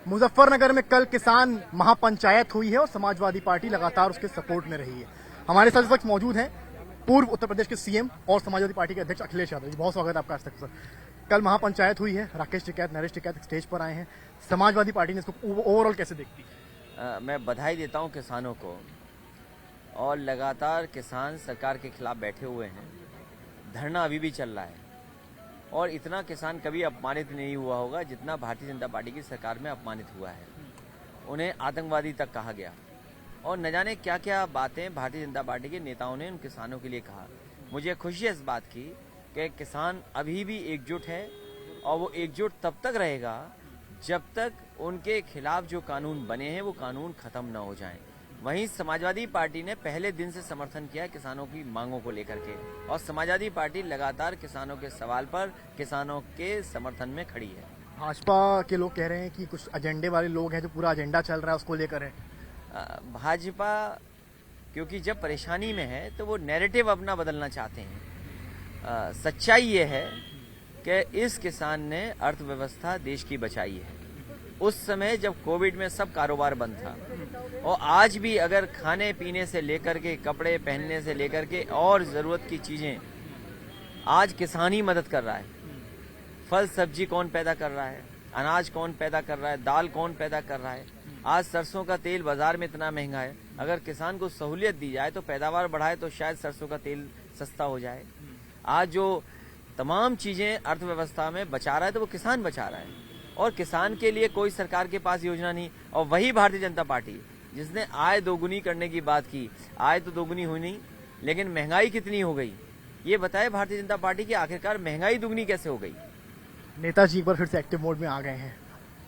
मुजफ्फरनगर में कल किसान महापंचायत हुई है और समाजवादी पार्टी लगातार उसके सपोर्ट में रही है। हमारे साथ इस वक्त मौजूद हैं पूर्व उत्तर प्रदेश के सीएम और समाजवादी पार्टी के अध्यक्ष अखिलेश यादव जी। बहुत स्वागत है आपका आज तक सर। कल महापंचायत हुई है, राकेश टिकैत, नरेश टिकैत स्टेज पर आए हैं। समाजवादी पार्टी ने इसको ओवरऑल कैसे देखती है? मैं बधाई देता हूं किसानों को, और लगातार किसान सरकार के खिलाफ बैठे हुए हैं। धरना अभी भी चल रहा है और इतना किसान कभी अपमानित नहीं हुआ होगा जितना भारतीय जनता पार्टी की सरकार में अपमानित हुआ है। उन्हें आतंकवादी तक कहा गया और न जाने क्या क्या बातें भारतीय जनता पार्टी के नेताओं ने उन किसानों के लिए कहा। मुझे खुशी है इस बात की कि किसान अभी भी एकजुट है और वो एकजुट तब तक रहेगा जब तक उनके खिलाफ जो कानून बने हैं वो कानून खत्म न हो जाएं। वहीं समाजवादी पार्टी ने पहले दिन से समर्थन किया है किसानों की मांगों को लेकर के, और समाजवादी पार्टी लगातार किसानों के सवाल पर किसानों के समर्थन में खड़ी है। भाजपा के लोग कह रहे हैं कि कुछ एजेंडे वाले लोग हैं जो पूरा एजेंडा चल रहा है उसको लेकर है। भाजपा क्योंकि जब परेशानी में है तो वो नैरेटिव अपना बदलना चाहते हैं। सच्चाई ये है कि इस किसान ने अर्थव्यवस्था देश की बचाई है। उस समय जब कोविड में सब कारोबार बंद था, और आज भी अगर खाने पीने से लेकर के कपड़े पहनने से लेकर के और जरूरत की चीजें आज किसान ही मदद कर रहा है। फल सब्जी कौन पैदा कर रहा है, अनाज कौन पैदा कर रहा है, दाल कौन पैदा कर रहा है। आज सरसों का तेल बाजार में इतना महंगा है, अगर किसान को सहूलियत दी जाए तो पैदावार बढ़ाए तो शायद सरसों का तेल सस्ता हो जाए। आज जो तमाम चीजें अर्थव्यवस्था में बचा रहा है तो वो किसान बचा रहा है, और किसान के लिए कोई सरकार के पास योजना नहीं। और वही भारतीय जनता पार्टी जिसने आय दोगुनी करने की बात की, आय तो दोगुनी हुई नहीं लेकिन महंगाई कितनी हो गई ये बताए भारतीय जनता पार्टी की आखिरकार महंगाई दुगनी कैसे हो गई। नेताजी एक बार फिर से एक्टिव मोड में आ गए हैं।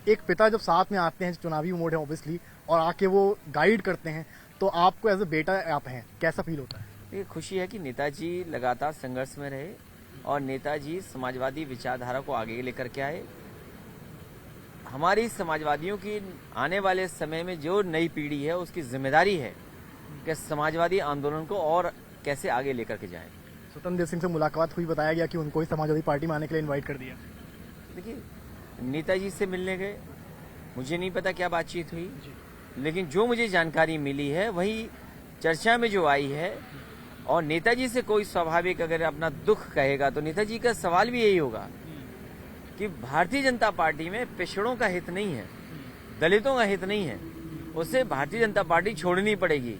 एक पिता जब साथ में आते हैं, चुनावी मोड है ऑब्वियसली, और आके वो गाइड करते हैं, तो आपको एज ए बेटा आप हैं, कैसा फील होता है? ये खुशी है कि नेताजी लगातार संघर्ष में रहे और नेताजी समाजवादी विचारधारा को आगे लेकर के आए। हमारी समाजवादियों की आने वाले समय में जो नई पीढ़ी है उसकी जिम्मेदारी है कि समाजवादी आंदोलन को और कैसे आगे लेकर के जाए। स्वतंत्र देव सिंह से मुलाकात हुई, बताया गया कि उनको ही समाजवादी पार्टी में आने के लिए इन्वाइट कर दिया। देखिए, नेताजी से मिलने गए, मुझे नहीं पता क्या बातचीत हुई, लेकिन जो मुझे जानकारी मिली है वही चर्चा में जो आई है। और नेताजी से कोई स्वाभाविक अगर अपना दुख कहेगा तो नेताजी का सवाल भी यही होगा कि भारतीय जनता पार्टी में पिछड़ों का हित नहीं है, दलितों का हित नहीं है, उसे भारतीय जनता पार्टी छोड़नी पड़ेगी।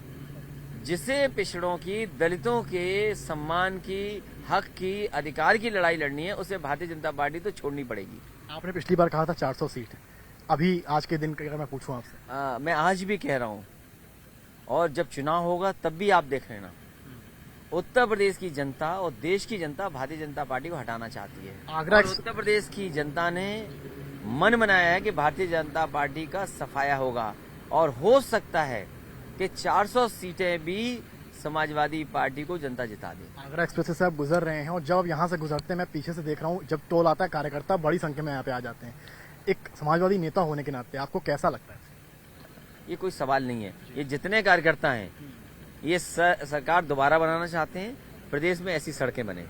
जिसे पिछड़ों की, दलितों के सम्मान की, हक की, अधिकार की लड़ाई लड़नी है, उसे भारतीय जनता पार्टी तो छोड़नी पड़ेगी। आपने पिछली बार कहा था 400 सीट, अभी आज के दिन अगर मैं पूछूं आपसे? मैं आज भी कह रहा हूं, और जब चुनाव होगा तब भी आप देख लेना, उत्तर प्रदेश की जनता और देश की जनता भारतीय जनता पार्टी को हटाना चाहती है। आगरा उत्तर प्रदेश की जनता ने मन बनाया है कि भारतीय जनता पार्टी का सफाया होगा, और हो सकता है कि 400 सीटें भी समाजवादी पार्टी को जनता जिता दे। आगरा एक्सप्रेस से आप गुजर रहे हैं, और जब यहाँ से गुजरते हैं मैं पीछे से देख रहा हूँ, जब टोल आता है कार्यकर्ता बड़ी संख्या में यहाँ पे आ जाते हैं। एक समाजवादी नेता होने के नाते आपको कैसा लगता है? ये कोई सवाल नहीं है। ये जितने कार्यकर्ता हैं ये सरकार दोबारा बनाना चाहते हैं, प्रदेश में ऐसी सड़कें बने।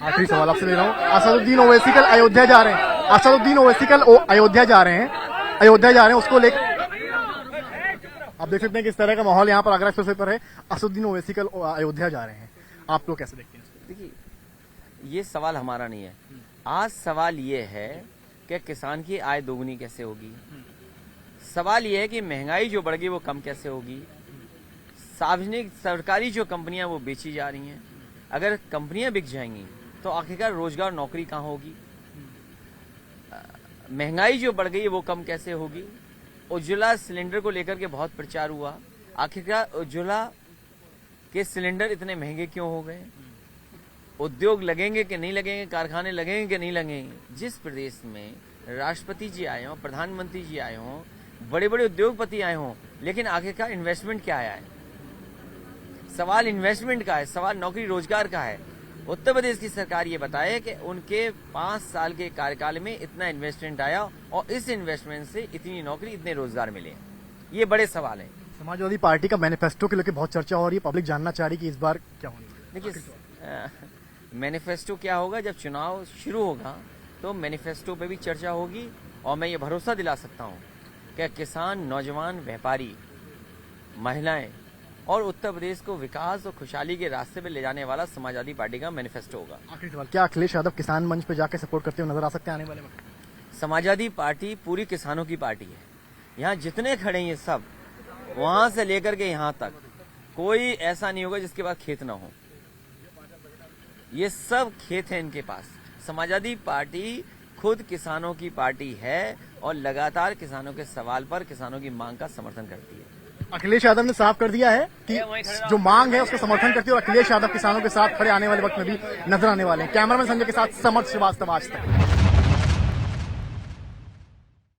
आखिरी सवाल आपसे ले रहा हूँ, असदुद्दीन ओवैसी कल अयोध्या जा रहे हैं, असदुद्दीन ओवैसी कल अयोध्या जा रहे हैं, उसको लेकर आप देख सकते हैं किस तरह का माहौल यहाँ पर आगरा एक्सप्रेस पर है। असदुद्दीन ओवैसी कल अयोध्या जा रहे हैं, आप लोग कैसे देखते हैं? देखिए, ये सवाल हमारा नहीं है। आज सवाल ये है कि किसान की आय दोगुनी कैसे होगी। सवाल ये है कि महंगाई जो बढ़ गई वो कम कैसे होगी। सार्वजनिक सरकारी जो कंपनियां वो बेची जा रही हैं, अगर कंपनियां बिक जाएंगी तो आखिरकार रोजगार नौकरी कहाँ होगी। महंगाई जो बढ़ गई वो कम कैसे होगी। उज्ज्वला सिलेंडर को लेकर के बहुत प्रचार हुआ, आखिरकार उज्ज्वला के सिलेंडर इतने महंगे क्यों हो गए। उद्योग लगेंगे कि नहीं लगेंगे, कारखाने लगेंगे कि नहीं लगेंगे। जिस प्रदेश में राष्ट्रपति जी आए हों, प्रधानमंत्री जी आए हों, बड़े बड़े उद्योगपति आए हों, लेकिन आखिरकार इन्वेस्टमेंट क्या आया है। सवाल इन्वेस्टमेंट का है, सवाल नौकरी रोजगार का है। उत्तर प्रदेश की सरकार ये बताए कि उनके 5 साल के कार्यकाल में इतना इन्वेस्टमेंट आया और इस इन्वेस्टमेंट से इतनी नौकरी, इतने रोजगार मिले। ये बड़े सवाल हैं। समाजवादी पार्टी का मैनिफेस्टो के लेकर बहुत चर्चा हो रही है, पब्लिक जानना चाह रही है कि इस बार क्या होगा। देखिए, मैनिफेस्टो क्या होगा, जब चुनाव शुरू होगा तो मैनिफेस्टो पे भी चर्चा होगी, और मैं ये भरोसा दिला सकता हूँ कि किसान, नौजवान, व्यापारी, महिलाएं और उत्तर प्रदेश को विकास और खुशहाली के रास्ते पे ले जाने वाला समाजवादी पार्टी का मैनिफेस्टो होगा। आखिरी सवाल, क्या अखिलेश यादव किसान मंच पे जाके सपोर्ट करते हुए नजर आ सकते हैं आने वाले वक्त? समाजवादी पार्टी पूरी किसानों की पार्टी है। यहाँ जितने खड़े हैं ये सब, वहां से लेकर के यहाँ तक कोई ऐसा नहीं होगा जिसके पास खेत ना हो। ये सब खेत है इनके पास। समाजवादी पार्टी खुद किसानों की पार्टी है और लगातार किसानों के सवाल पर, किसानों की मांग का समर्थन करती है। अखिलेश यादव ने साफ कर दिया है कि जो मांग है उसका समर्थन करती है और अखिलेश यादव किसानों के साथ खड़े आने वाले वक्त में भी नजर आने वाले हैं। कैमरामैन संजय के साथ समर्थ श्रीवास्तव, आज तक।